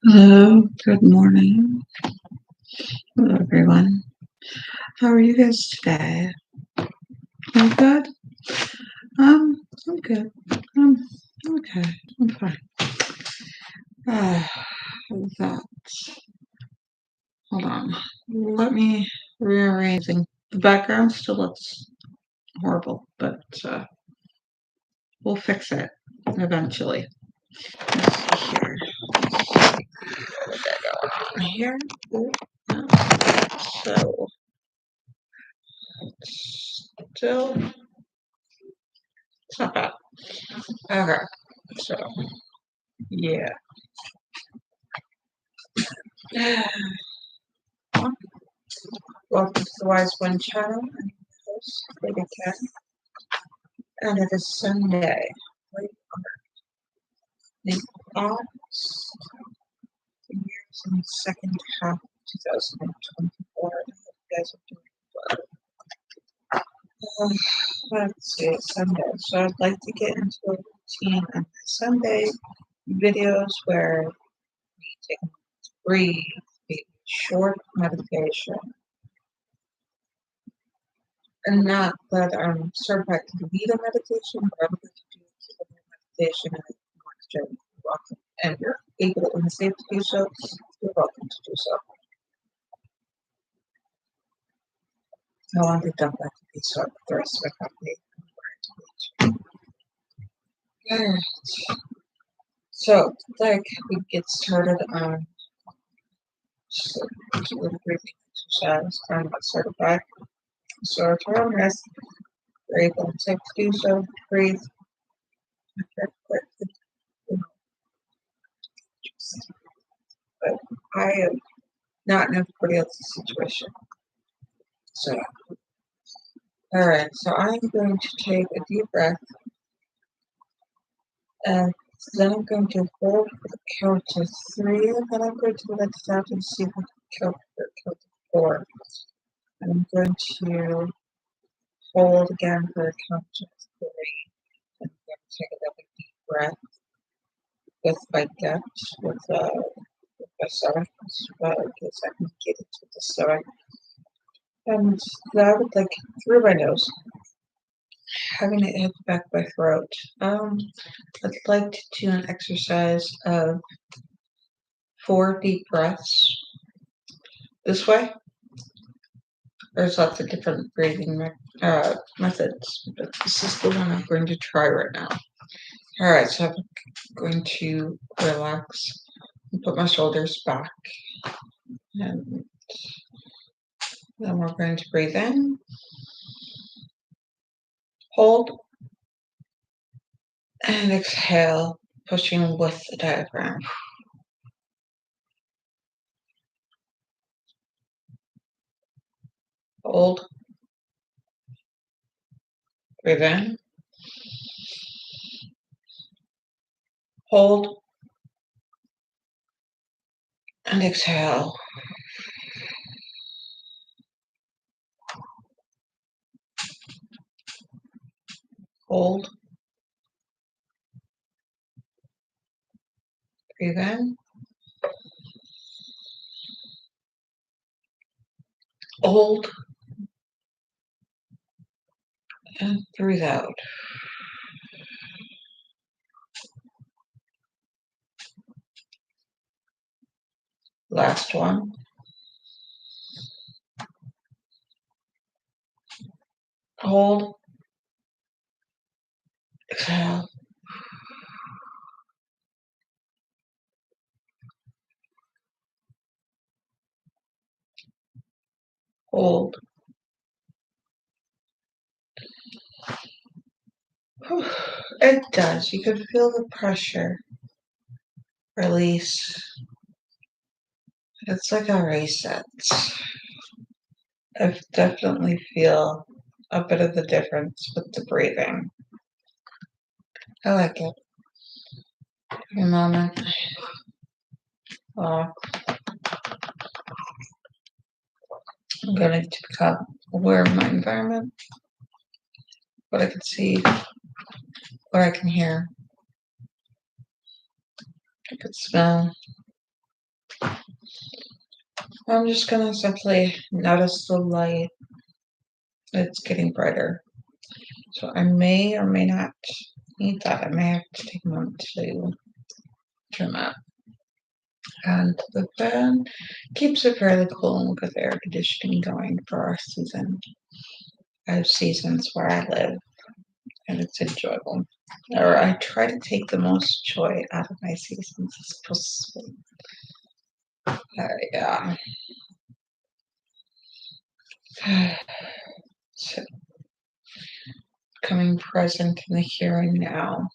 Hello, good morning. Hello, everyone. How are you guys today? I'm good. I'm good. Um, okay. I'm fine. Uh, that. Hold on. Let me rearranging. The background still looks horrible, but we'll fix it eventually. Let's see here. Where'd that go? Here. Ooh, no. So still, it's not bad. Okay. So yeah. Welcome to the WiseOne channel. I'm your host, Lady Cat, and it is Sunday. We are the August, the year's in the second half of 2024. I hope you guys are doing well. Let's see, it's Sunday. So I'd like to get into a routine on my Sunday videos where we take a moment to breathe, a short meditation, and not that I'm certified to lead a meditation, but I'm going to do a meditation and if you want to join, you're welcome. And you're able and safe to do so, you're welcome to do so. I want to dump that to be so the rest of my company. Alright. So, like we get started on just a little breathing exercise. I'm not certified. So it's around rest. You're able and safe to do so. Breathe. But I am not in everybody else's situation. So, alright, so I'm going to take a deep breath and then I'm going to hold for the count of 3, and then I'm going to let it out and see if I can count for count of 4. And I'm going to hold again for a count of 3, and I'm going to take another deep breath with my gut, with my stomach, because I can get into the stomach. And that would like through my nose, having it hit the back of my throat. I'd like to do an exercise of 4 deep breaths this way. There's lots of different breathing methods, but this is the one I'm going to try right now. Alright, so I'm going to relax and put my shoulders back. And then we're going to breathe in, hold, and exhale, pushing with the diaphragm. Hold, breathe in, hold, and exhale. Hold, breathe in, hold, and breathe out. Last one. Hold, exhale. Hold. It does. You can feel the pressure release. It's like a reset. I definitely feel a bit of the difference with the breathing. I like it. A moment. I'm going to become aware of my environment, what I can see, what I can hear, I can smell, I'm just gonna simply notice the light. It's getting brighter. So I may or may not need that. I may have to take a moment to trim that. And the fan keeps it fairly cool with air conditioning going for our season. I have seasons where I live and it's enjoyable. Or I try to take the most joy out of my seasons as possible. Yeah. So becoming present in the here and now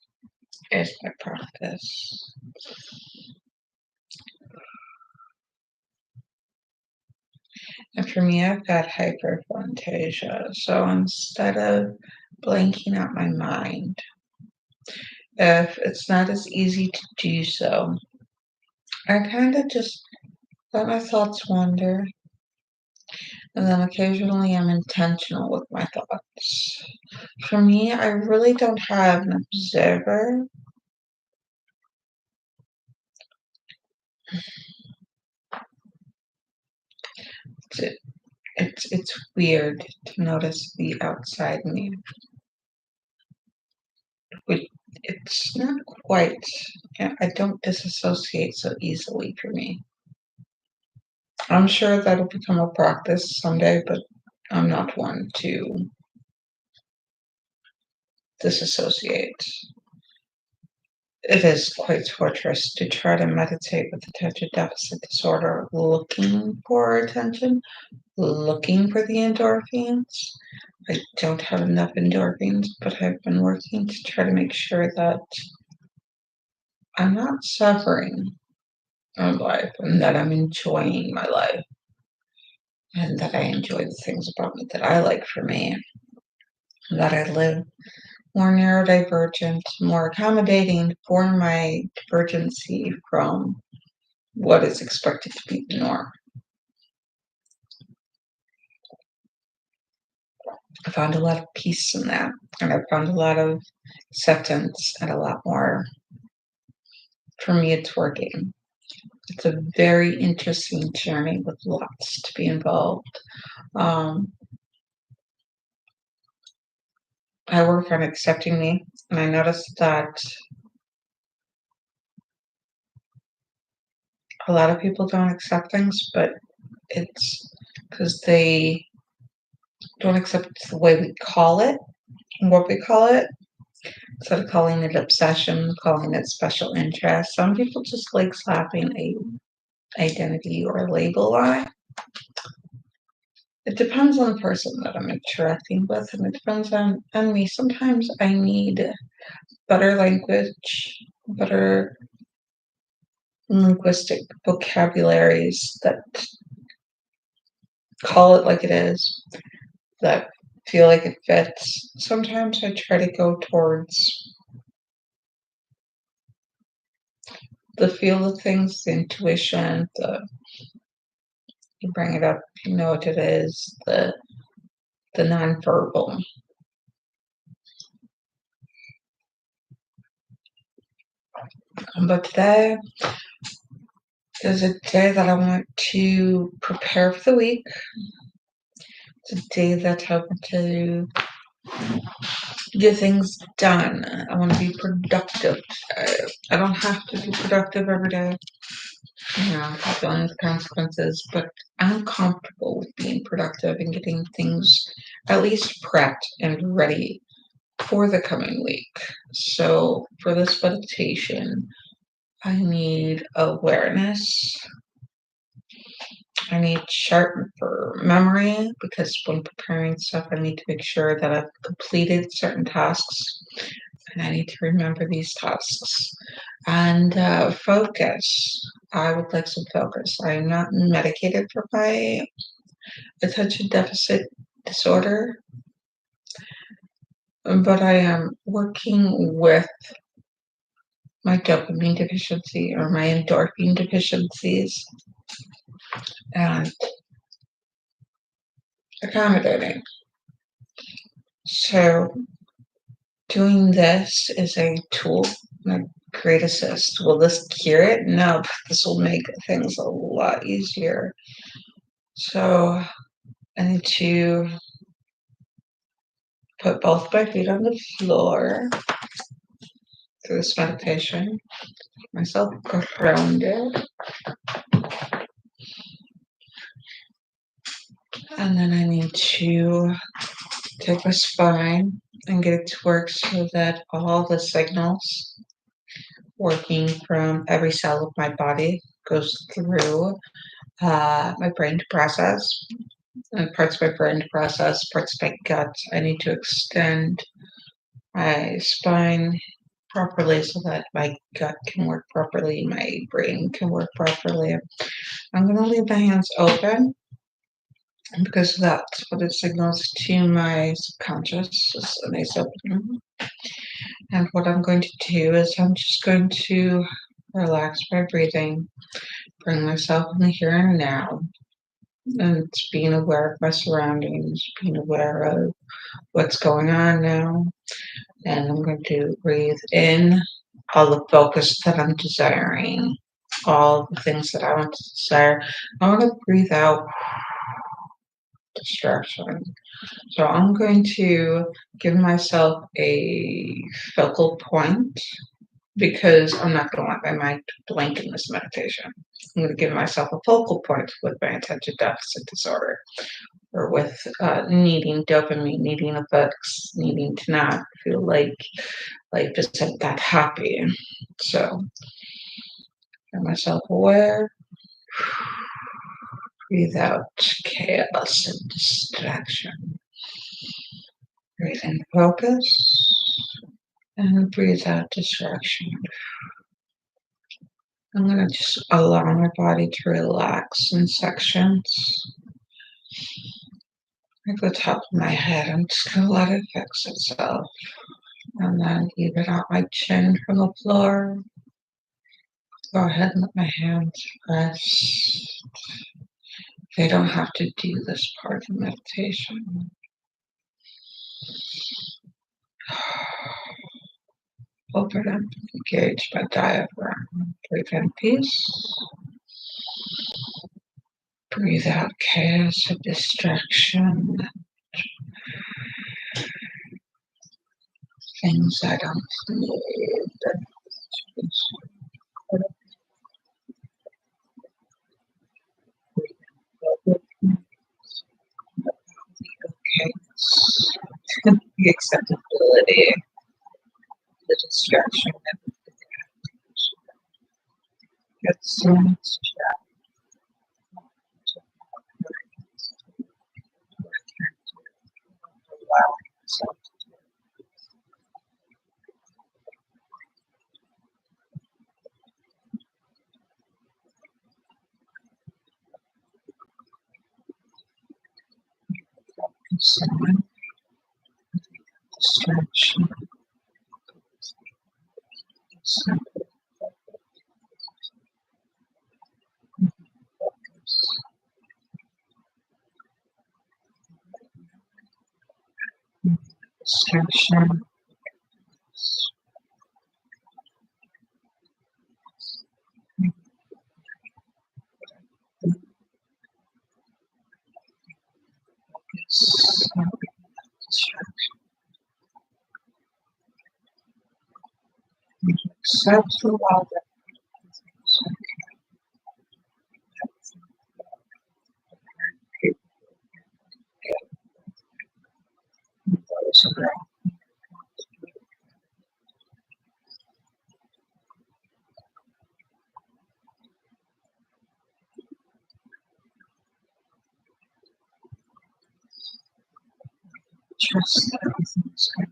is my practice. And for me, I've got hyperphantasia. So instead of blanking out my mind, if it's not as easy to do so, I kind of just let my thoughts wander. And then occasionally I'm intentional with my thoughts. For me, I really don't have an observer. It's weird to notice the outside me. But it's not quite. I don't disassociate so easily for me. I'm sure that'll become a practice someday, but I'm not one to disassociate. It is quite torturous to try to meditate with attention deficit disorder, looking for attention, looking for the endorphins. I don't have enough endorphins, but I've been working to try to make sure that I'm not suffering in life and that I'm enjoying my life and that I enjoy the things about me that I like for me, and that I live more neurodivergent, more accommodating for my divergency from what is expected to be the norm. I found a lot of peace in that, and I found a lot of acceptance and a lot more. For me, it's working. It's a very interesting journey with lots to be involved. Um, I work on accepting me, and I noticed that a lot of people don't accept things, but it's because they don't accept the way we call it and what we call it. Instead of calling it obsession, calling it special interest. Some people just like slapping a identity or a label on it. It depends on the person that I'm interacting with, and it depends on me. Sometimes I need better language, better linguistic vocabularies that call it like it is, that feel like it fits. Sometimes I try to go towards the feel of things, the intuition, you bring it up, you know what it is, the nonverbal. But today is a day that I want to prepare for the week. It's a day that I want to get things done. I want to be productive. I don't have to be productive every day. Dealing with consequences, but I'm comfortable with being productive and getting things at least prepped and ready for the coming week. So for this meditation, I need awareness. I need sharper memory because when preparing stuff, I need to make sure that I've completed certain tasks and I need to remember these tasks. And focus. I would like some focus. I am not medicated for my attention deficit disorder, but I am working with my dopamine deficiency or my endorphin deficiencies and accommodating. So doing this is a tool, a great assist. Will this cure it? No, this will make things a lot easier. So I need to put both my feet on the floor through this meditation, myself grounded, and then I need to take my spine and get it to work so that all the signals working from every cell of my body goes through my brain to process, and parts of my brain to process, parts of my gut. I need to extend my spine properly so that my gut can work properly, my brain can work properly. I'm going to leave my hands open because that's what it signals to my subconscious, is a nice opening. And what I'm going to do is I'm just going to relax my breathing, bring myself in the here and now, and being aware of my surroundings, being aware of what's going on now. And I'm going to breathe in all the focus that I'm desiring, all the things that I want to desire. I want to breathe out distraction. So I'm going to give myself a focal point because I'm not going to let my mind blank in this meditation. I'm going to give myself a focal point with my attention deficit disorder, or with needing dopamine, needing a fix, needing to not feel like life isn't that happy. So get myself aware, breathe out chaos and distraction. Breathe in focus and breathe out distraction. I'm going to just allow my body to relax in sections. Like the top of my head, I'm just going to let it fix itself. And then even out my chin from the floor. Go ahead and let my hands rest. They don't have to do this part of meditation. Open up, engage my diaphragm. Breathe in peace. Breathe out chaos and distraction. Things I don't need. Chaos. The acceptability, the distraction, and get so much allowing myself to someone, distraction, distraction, accept the all that goes around. Trust that everything is going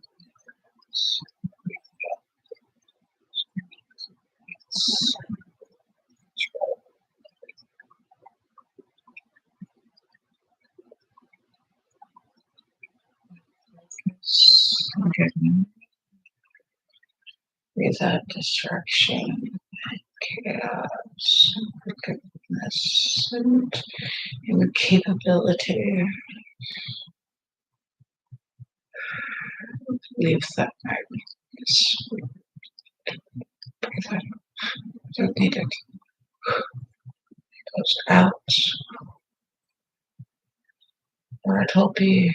to be without distraction, chaos, forgiveness, and the capability to leave that madness. Breathe out. Don't need it. Goes out. or it'll be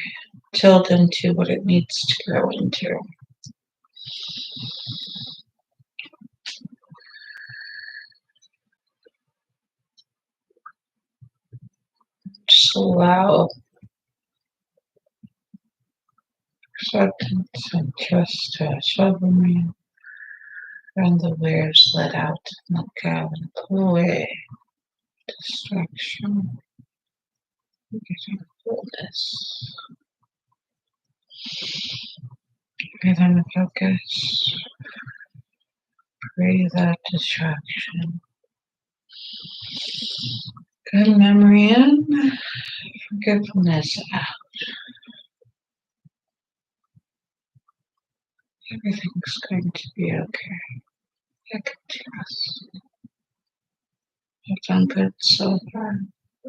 tilled into what it needs to grow into. Just allow acceptance and trust to shovel me and the waves let out and let go and pull away distraction, getting fullness. Breathe in the focus, breathe out distraction. Good memory in, forgetfulness out. Everything's going to be okay. I can trust. I've done good so far.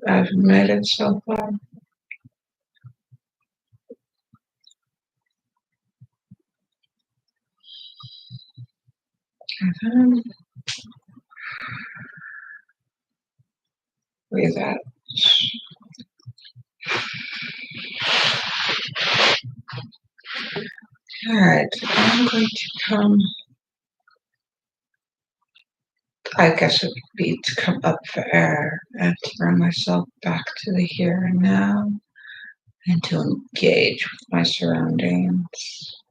I've made it so far. And then breathe out. Alright, I'm going to come, I guess it would be to come up for air and to bring myself back to the here and now and to engage with my surroundings.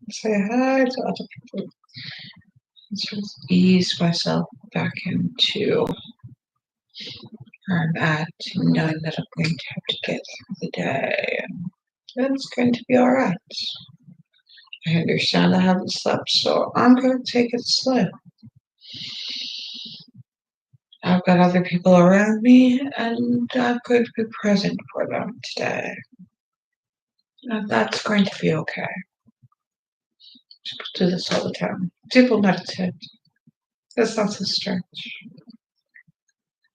Say hi to other people. And sort of ease myself back into where I'm at, knowing that I'm going to have to get through the day and it's going to be alright. I understand I haven't slept, so I'm going to take it slow. I've got other people around me, and I'm going to be present for them today. And that's going to be okay. People do this all the time. People meditate. That's not so strange.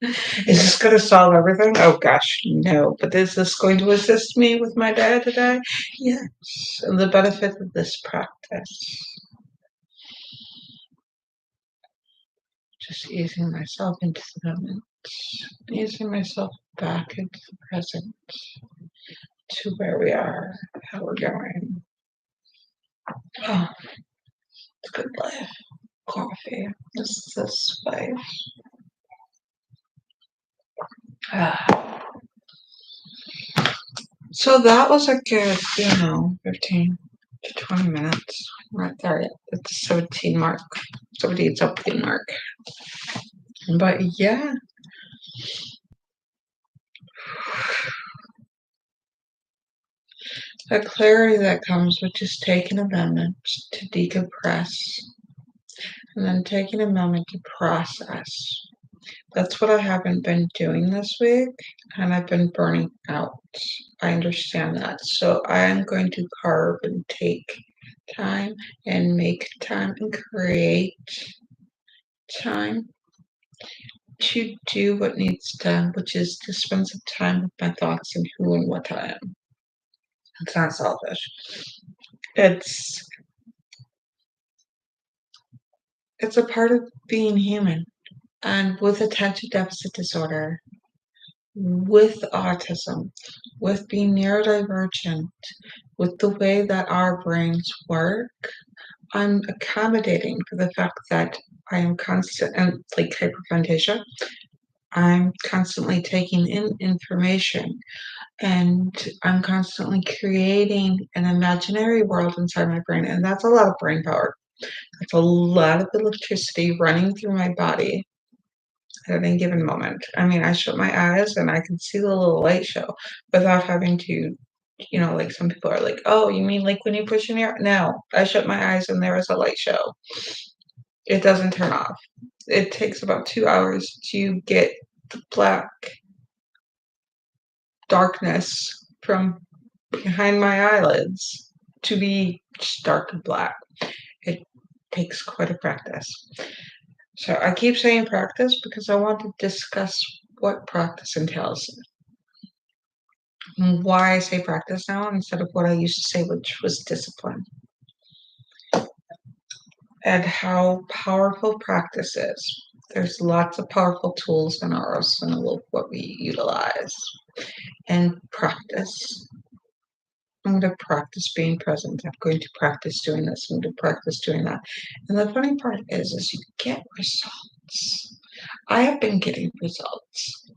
Is this going to solve everything? Oh gosh, no. But is this going to assist me with my day today? Yes. And the benefit of this practice. Just easing myself into the moment. Easing myself back into the present. To where we are, how we're going. Oh, it's good life. Coffee. This is the spice. So that was a good, 15 to 20 minutes. Right there at the 17 mark. 17 something mark. But yeah. The clarity that comes with just taking a moment to decompress and then taking a moment to process. That's what I haven't been doing this week, and I've been burning out. I understand that. So I am going to carve and take time and make time and create time to do what needs done, which is to spend some time with my thoughts and who and what I am. It's not selfish. It's a part of being human. And with attention deficit disorder, with autism, with being neurodivergent, with the way that our brains work, I'm accommodating for the fact that I am constant and like hyperphagia. I'm constantly taking in information and I'm constantly creating an imaginary world inside my brain. And that's a lot of brain power. That's a lot of electricity running through my body at any given moment. I mean, I shut my eyes and I can see the little light show without having to, like some people are like, oh, you mean like when you push in your, no, I shut my eyes and there is a light show. It doesn't turn off. It takes about 2 hours to get the black darkness from behind my eyelids to be just dark and black. It takes quite a practice. So I keep saying practice because I want to discuss what practice entails. And why I say practice now instead of what I used to say, which was discipline. And how powerful practice is. There's lots of powerful tools in our arsenal of what we utilize. And practice I'm going to practice being present. I'm going to practice doing this. I'm going to practice doing that. And the funny part is you get results. I have been getting results.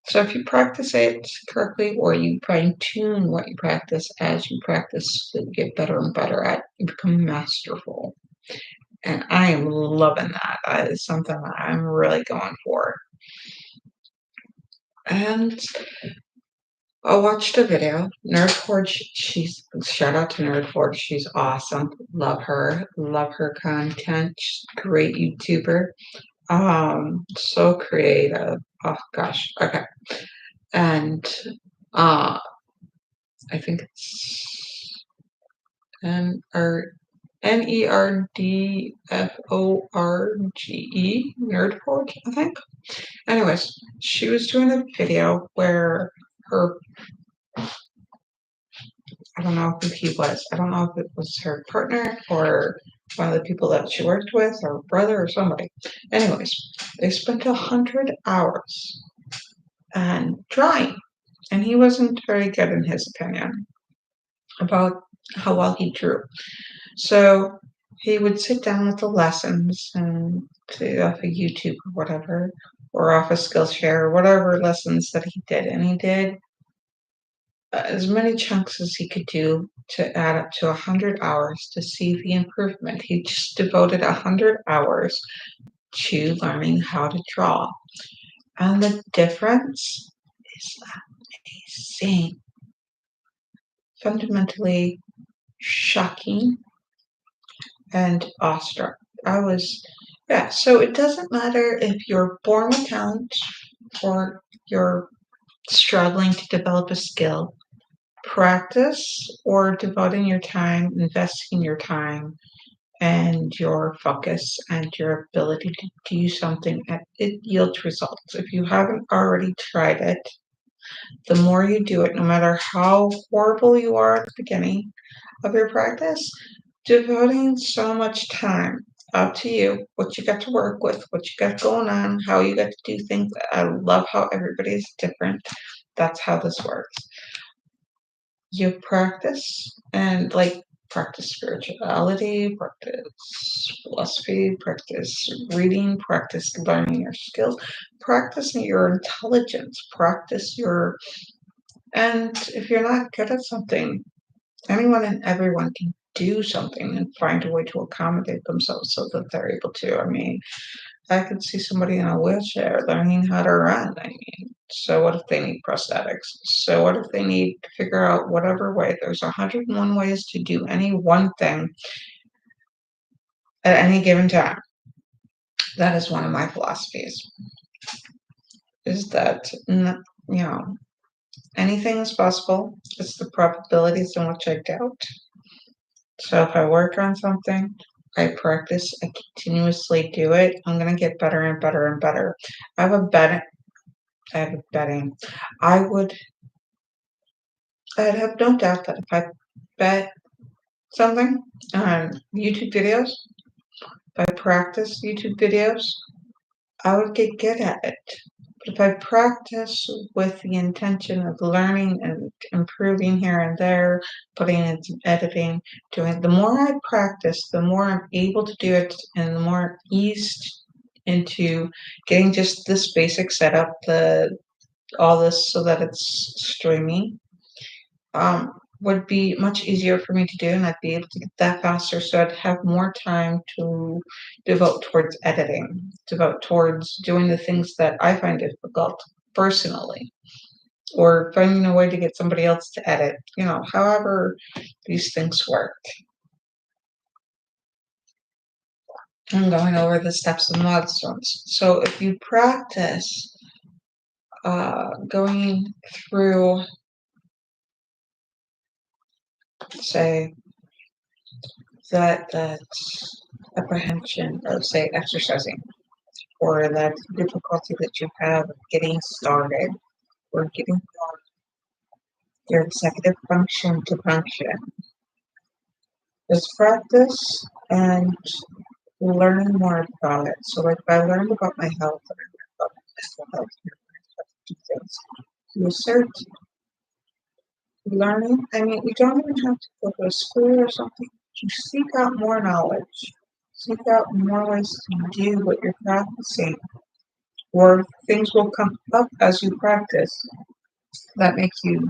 So if you practice it correctly, or you fine tune what you practice as you practice, you get better and better at it. You become masterful. And I am loving that. That is something that I'm really going for. And I watched a video. Nerd Forge, she's shout out to Nerd Forge. She's awesome. Love her. Love her content. She's a great YouTuber. So creative. Oh gosh. Okay. And I think it's Nerdforge, Nerd Forge, I think. Anyways, she was doing a video where her, I don't know who he was. I don't know if it was her partner or one of the people that she worked with, or brother or somebody. Anyways, they spent 100 hours and drawing, and he wasn't very good in his opinion about how well he drew. So he would sit down with the lessons and off of YouTube or whatever, or off of Skillshare or whatever lessons that he did, and he did as many chunks as he could do to add up to 100 hours to see the improvement. He just devoted 100 hours to learning how to draw. And the difference is amazing. Fundamentally shocking and awestruck. So it doesn't matter if you're born with talent or you're struggling to develop a skill. Practice or devoting your time, investing your time and your focus and your ability to do something, it yields results. If you haven't already tried it, the more you do it, no matter how horrible you are at the beginning of your practice, devoting so much time, up to you, what you got to work with, what you got going on, how you got to do things. I love how everybody's different. That's how this works. You practice and practice spirituality, practice philosophy, practice reading, practice learning your skills, practice your intelligence, and if you're not good at something, anyone and everyone can do something and find a way to accommodate themselves so that they're able to. I mean, I could see somebody in a wheelchair learning how to run. I mean, so what if they need prosthetics? So what if they need to figure out whatever way? There's 101 ways to do any one thing at any given time. That is one of my philosophies. Is that, anything is possible. It's the probabilities in which I doubt. So if I work on something, I practice, I continuously do it, I'm going to get better and better and better. I have a betting. I'd have no doubt that if I bet something on YouTube videos, if I practice YouTube videos, I would get good at it. But if I practice with the intention of learning and improving here and there, putting in some editing, the more I practice, the more I'm able to do it, and the more eased into getting just this basic setup, all this so that it's streaming, would be much easier for me to do, and I'd be able to get that faster, so I'd have more time to devote towards editing, devote towards doing the things that I find difficult personally, or finding a way to get somebody else to edit, however these things work. I'm going over the steps and milestones. So if you practice going through, say, that apprehension of, say, exercising, or that difficulty that you have getting started, or getting your executive function to function, is practice and learning more about it. So if I learned about my health, and I learned about my mental health, and I learned how to do things, you assert learning. I mean, you don't even have to go to school or something. You seek out more knowledge. Seek out more ways to do what you're practicing, or things will come up as you practice that make you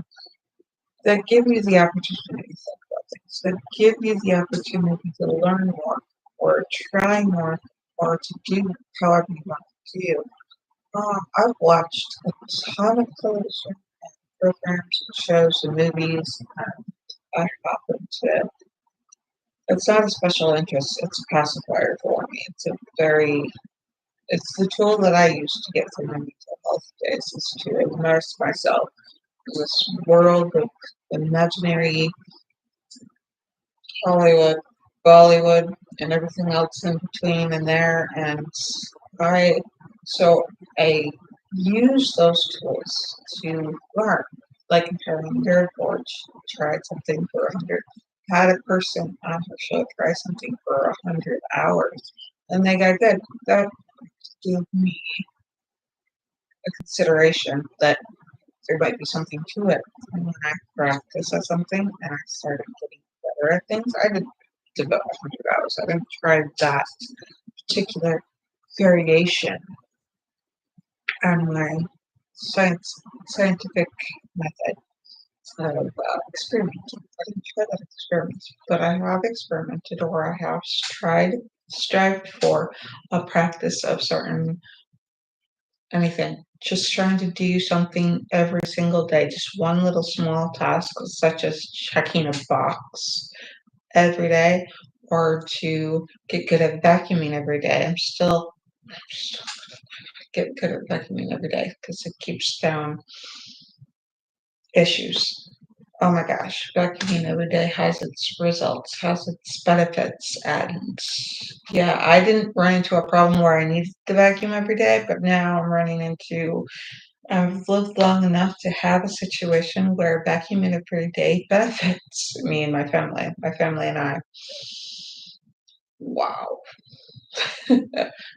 that give you the opportunity to think about things, that give you the opportunity to learn more, or try more, or to do however you want to do. I've watched a ton of television programs, shows, and movies. I happen to. It's not a special interest. It's a pacifier for me. It's the tool that I use to get through my mental health days, is to immerse myself in this world of imaginary Hollywood, Bollywood, and everything else in between and there. And I, so I use those tools to learn. Like comparing your board, tried something for 100, had a person on her show try something for 100 hours, and they got good. That gave me a consideration that there might be something to it. And when I practice at something and I started getting better at things, I didn't devote 100 hours. I didn't try that particular variation on my scientific method of experimenting. I didn't try that experiment, but I have experimented, or I have strived for a practice of certain anything. Just trying to do something every single day, just one little small task, such as checking a box every day, or to get good at vacuuming every day. I'm still get good at vacuuming every day because it keeps down issues. Oh my gosh, vacuuming every day has its results, has its benefits, and yeah, I didn't run into a problem where I needed to vacuum every day, but now I'm running into I've lived long enough to have a situation where vacuuming every day benefits me and my family and I. Wow.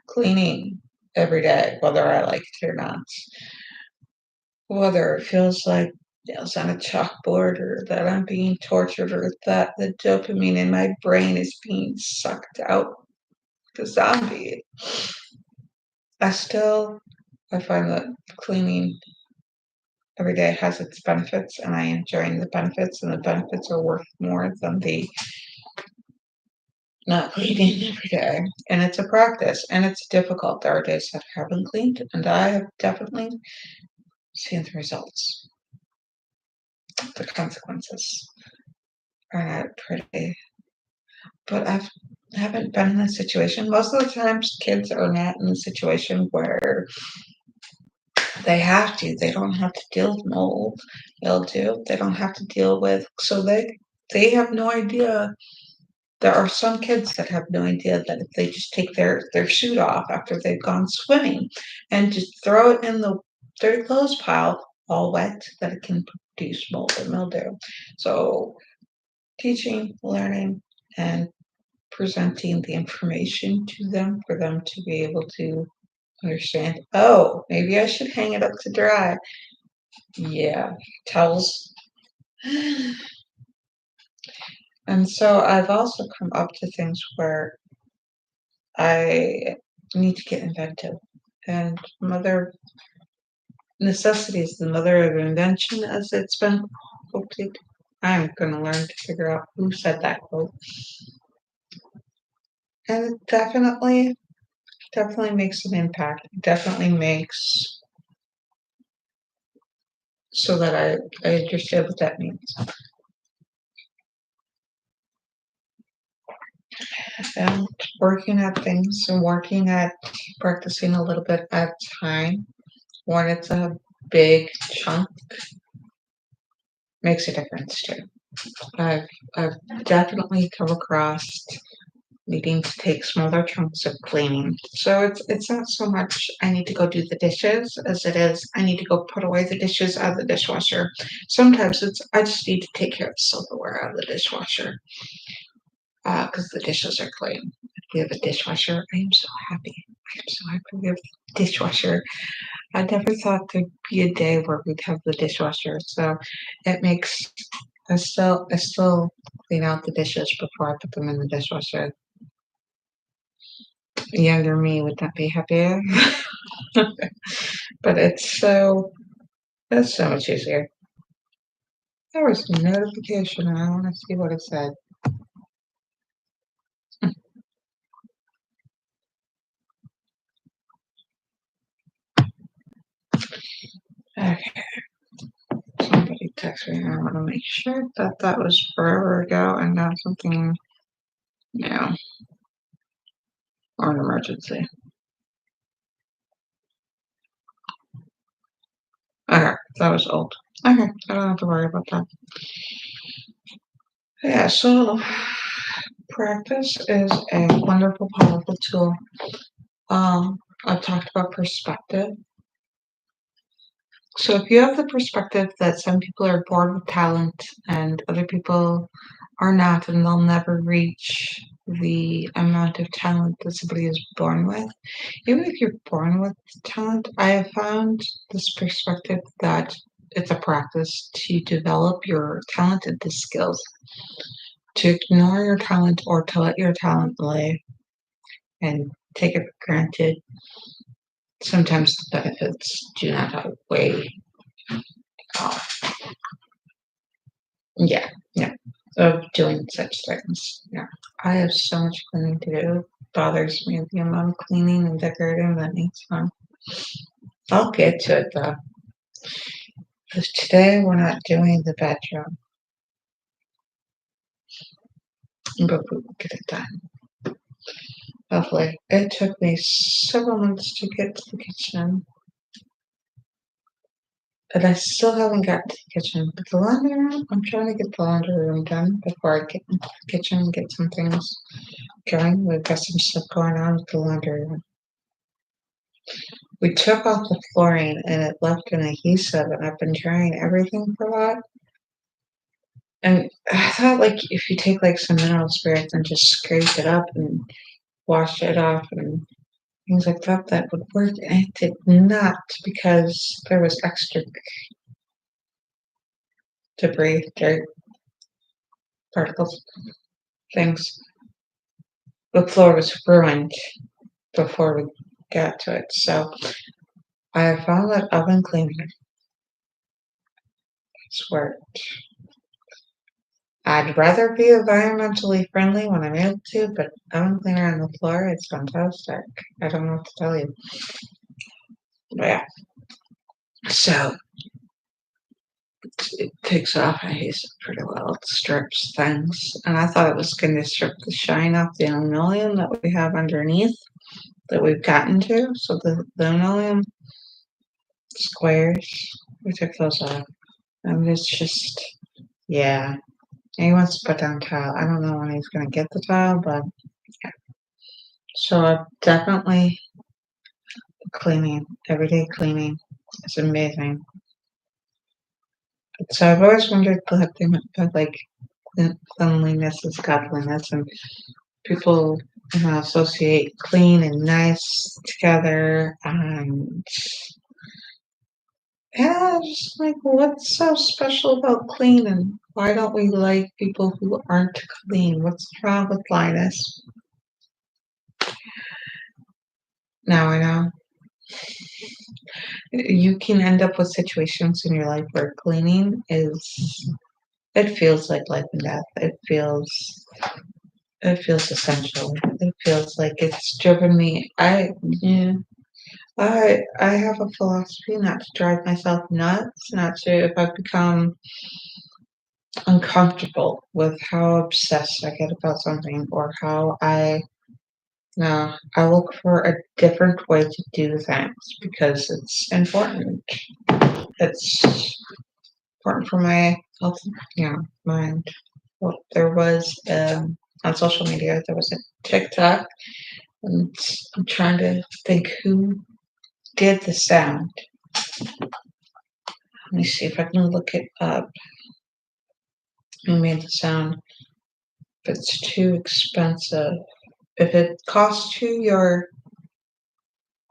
Cleaning every day, whether I like it or not, whether it feels like nails on a chalkboard, or that I'm being tortured, or that the dopamine in my brain is being sucked out like a zombie. I find that cleaning every day has its benefits, and I enjoy the benefits, and the benefits are worth more than the not cleaning every day. And it's a practice, and it's difficult. There are days that I haven't cleaned, and I have definitely seen the results. The consequences are not pretty. But haven't been in a situation. Most of the times, kids are not in a situation where they have to. They don't have to deal with mold, mildew. They don't have to deal with. So they have no idea. There are some kids that have no idea that if they just take their suit off after they've gone swimming and just throw it in the dirty clothes pile, all wet, that it can produce mold or mildew. So teaching, learning, and presenting the information to them for them to be able to understand, oh, maybe I should hang it up to dry. Yeah, towels. And so I've also come up to things where I need to get inventive. And mother necessity is the mother of invention, as it's been quoted. I'm going to learn to figure out who said that quote. And it definitely makes an impact. It definitely makes so that I understand what that means. And working at things and working at practicing a little bit at a time when it's a big chunk makes a difference too. I've definitely come across needing to take smaller chunks of cleaning. So it's not so much I need to go do the dishes as it is I need to go put away the dishes out of the dishwasher. Sometimes it's I just need to take care of the silverware out of the dishwasher because the dishes are clean. If we have a dishwasher, I am so happy. I am so happy we have a dishwasher. I never thought there'd be a day where we'd have the dishwasher, so it makes I still clean out the dishes before I put them in the dishwasher. Younger me would not be happier, but it's so much easier. There was a notification, and I want to see what it said. Okay, somebody texted me. I want to make sure that that was forever ago and not something new or an emergency. Okay, that was old. Okay, I don't have to worry about that. Yeah, so practice is a wonderful, powerful tool. I've talked about perspective. So if you have the perspective that some people are born with talent and other people are not, and they'll never reach the amount of talent that somebody is born with, even if you're born with talent, I have found this perspective that it's a practice to develop your talent into skills. To ignore your talent or to let your talent lay and take it for granted, sometimes the benefits do not outweigh. Uh, yeah, yeah, of doing such things. Yeah, I have so much cleaning to do. It bothers me the amount of cleaning and decorating that needs done. I'll get to it though, because today we're not doing the bedroom, but we will get it done. Hopefully, it took me several months to get to the kitchen. But I still haven't got to the kitchen. But the laundry room, I'm trying to get the laundry room done before I get into the kitchen and get some things going. We've got some stuff going on with the laundry room. We took off the flooring and it left an adhesive, and I've been trying everything for that. And I thought, like, if you take like some mineral spirits and just scrape it up and wash it off and things like that, that would work. And it did not, because there was extra debris, dirt, particles, things. The floor was ruined before we got to it. So I found that oven cleaner. It's worked. I'd rather be environmentally friendly when I'm able to, but oven cleaner on the floor is fantastic. I don't know what to tell you. But yeah. So it takes off adhesive pretty well. It strips things. And I thought it was going to strip the shine off the linoleum that we have underneath that we've gotten to. So the linoleum squares, we took those off. And it's just, yeah. And he wants to put down tile. I don't know when he's going to get the tile, but yeah. So definitely cleaning, everyday cleaning is amazing. So I've always wondered the thing about like cleanliness is godliness, and people associate clean and nice together, and yeah, just like what's so special about clean, and why don't we like people who aren't clean? What's wrong with Linus? Now I know. You can end up with situations in your life where cleaning is, it feels like life and death. It feels essential. It feels like it's driven me. Yeah, I have a philosophy not to drive myself nuts, not to, if I become uncomfortable with how obsessed I get about something, or how no, I look for a different way to do things because it's important. It's important for my health, mind. Well, there was on social media, there was a TikTok, and I'm trying to think who did the sound. Let me see if I can look it up. Who made the sound? If it's too expensive, if it costs you your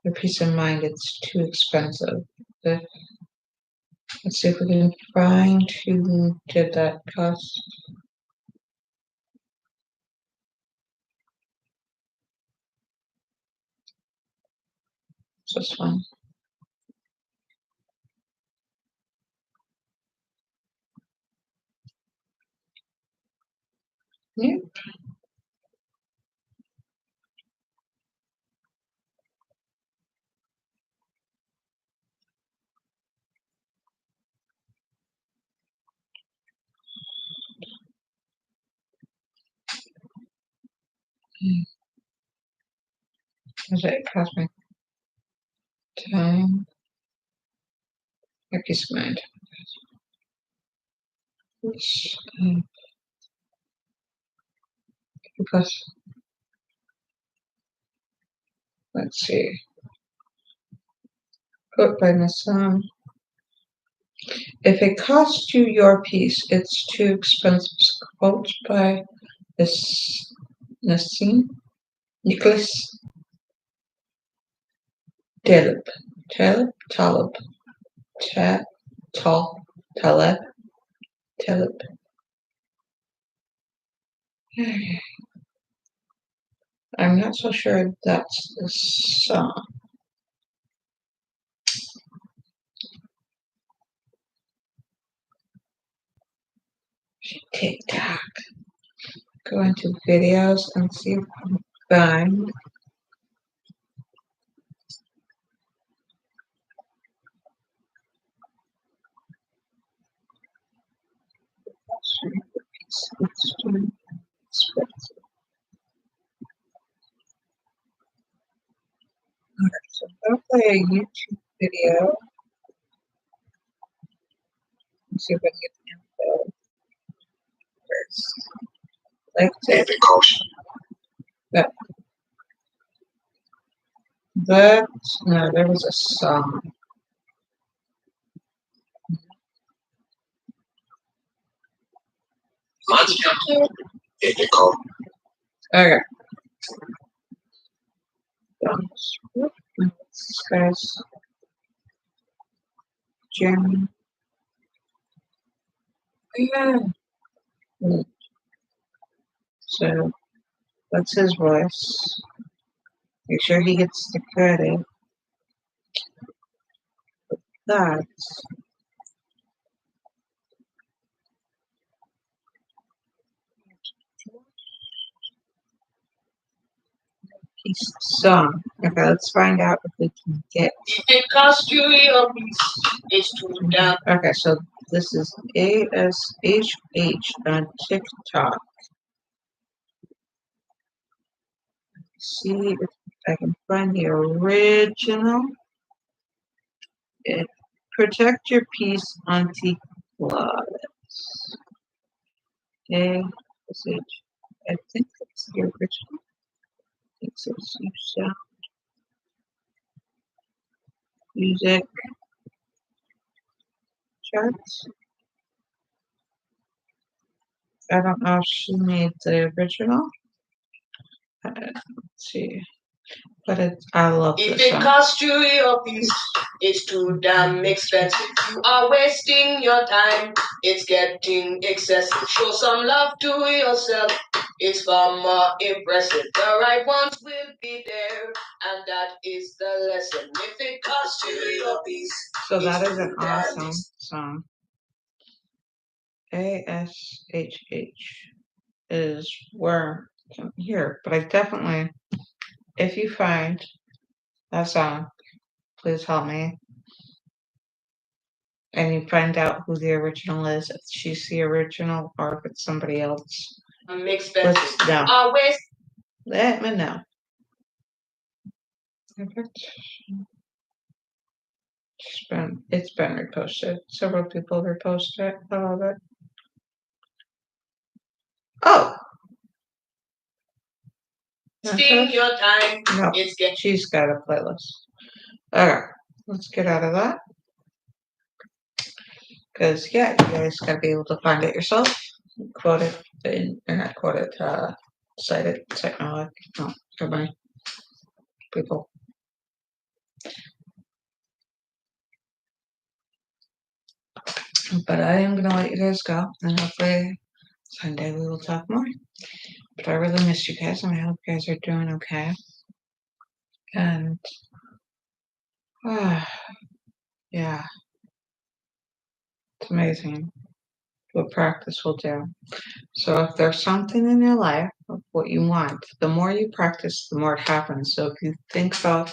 your peace of mind, it's too expensive. Let's see if we can find who did that cost. This one. Yep. It cost me time, my peace of mind. Which, because, let's see, quote by Miss if it costs you your peace, it's too expensive. Quote by this Nassim Nicholas Taleb. Taleb. I'm not so sure that's the song. TikTok. Go into videos and see if I can find. It's too expensive. So I'll play a YouTube video and see if I can get the info first. Like that, no, there was a song. Okay. This guy's Jeremy. Yeah. So that's his voice. Make sure he gets the credit. That piece of song. Okay, let's find out if we can get. If it costs you your piece, it's too down. Okay, so this is ASHH on TikTok. See if I can find the original. Protect your peace, Auntie Claudius. ASH. I think that's the original. It says you sound music charts. I don't know if she made the original. Let's see. But I love this song. If it costs you your peace, it's too damn expensive. You are wasting your time. It's getting excessive. Show some love to yourself. It's far more impressive. The right ones will be there, and that is the lesson. If it costs you your peace. So that is an awesome song. ASHH is where here, but I definitely, if you find that song, please help me. And you find out who the original is, if she's the original or if it's somebody else. Let's know. Always. Let me know. It's been reposted. Several people reposted it. I love it. Oh. Wasting your time. No, she's got a playlist. Okay, let's get out of that. Because, yeah, you guys got to be able to find it yourself. Quote it, or not quote it, cite it, technology. No, goodbye, people. But I am gonna let you guys go, and hopefully Sunday we will talk more. But I really miss you guys, and I hope you guys are doing okay. And yeah, it's amazing what practice will do. So if there's something in your life of what you want, the more you practice, the more it happens. So if you think about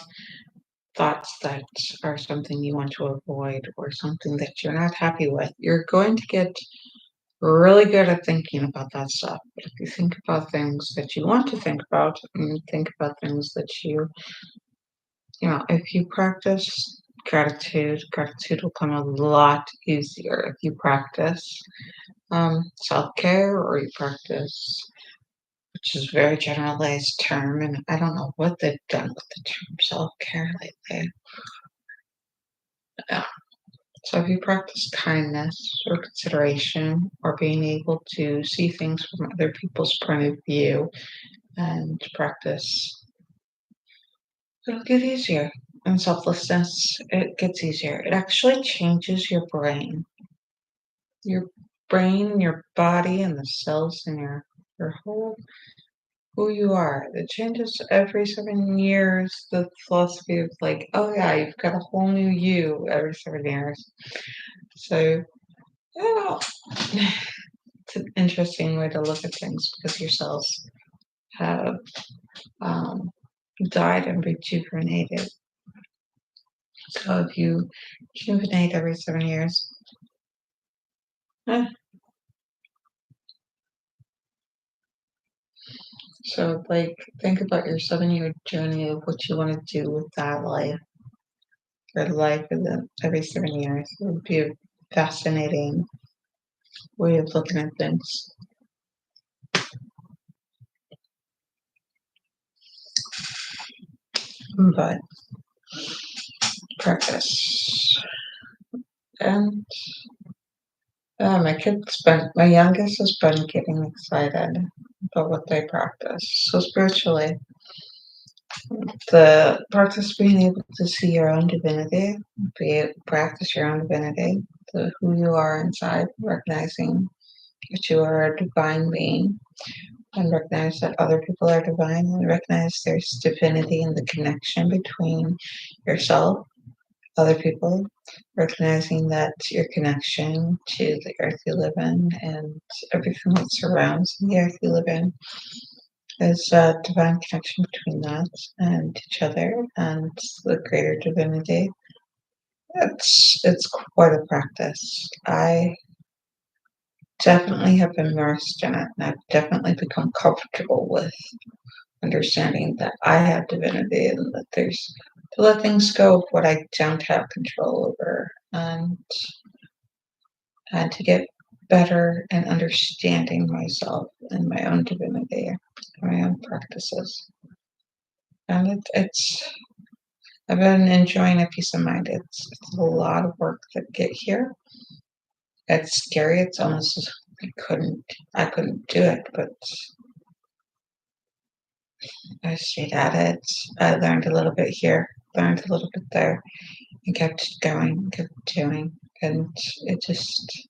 thoughts that are something you want to avoid or something that you're not happy with, you're going to get really good at thinking about that stuff. But if you think about things that you want to think about and think about things that if you practice gratitude will come a lot easier if you practice self-care or you practice, which is a very generalized term, and I don't know what they've done with the term self-care lately. Yeah. So if you practice kindness or consideration or being able to see things from other people's point of view and practice, it'll get easier. And selflessness, it gets easier. It actually changes your brain. Your brain, your body, and the cells in your whole who you are. It changes every 7 years. The philosophy of like, oh yeah, you've got a whole new you every 7 years. So yeah, it's an interesting way to look at things because your cells have um, died and rejuvenated. So if you rejuvenate every 7 years, eh, so like think about your 7 year journey of what you want to do with that life or life every 7 years. It would be a fascinating way of looking at things. But practice. And my youngest has been getting excited about what they practice. So spiritually, the practice being able to see your own divinity, practice your own divinity, who you are inside, recognizing that you are a divine being, and recognize that other people are divine, and recognize there's divinity in the connection between yourself, other people, recognizing that your connection to the earth you live in and everything that surrounds the earth you live in is a divine connection between that and each other and the greater divinity. It's quite a practice. I definitely have immersed in it, and I've definitely become comfortable with understanding that I have divinity and that there's to let things go of what I don't have control over, and to get better and understanding myself and my own divinity, my own practices. And it's I've been enjoying a peace of mind. It's a lot of work to get here. It's scary. It's almost as if I couldn't do it, but I stayed at it. I learned a little bit here, learned a little bit there, and kept going, kept doing, and it just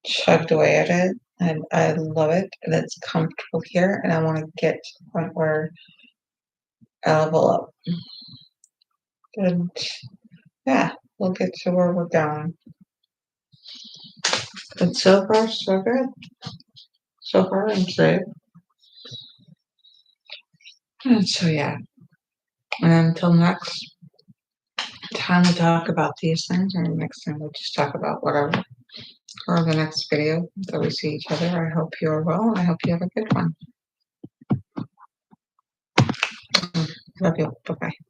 chugged away at it. And I love it, and it's comfortable here, and I want to get to the point where I level up. And yeah, we'll get to where we're going. But so far, so good. So far, I'm safe. And so yeah, and until next time we talk about these things, or next time we just talk about whatever, or the next video that we see each other, I hope you are well. I hope you have a good one. Love you. Bye bye.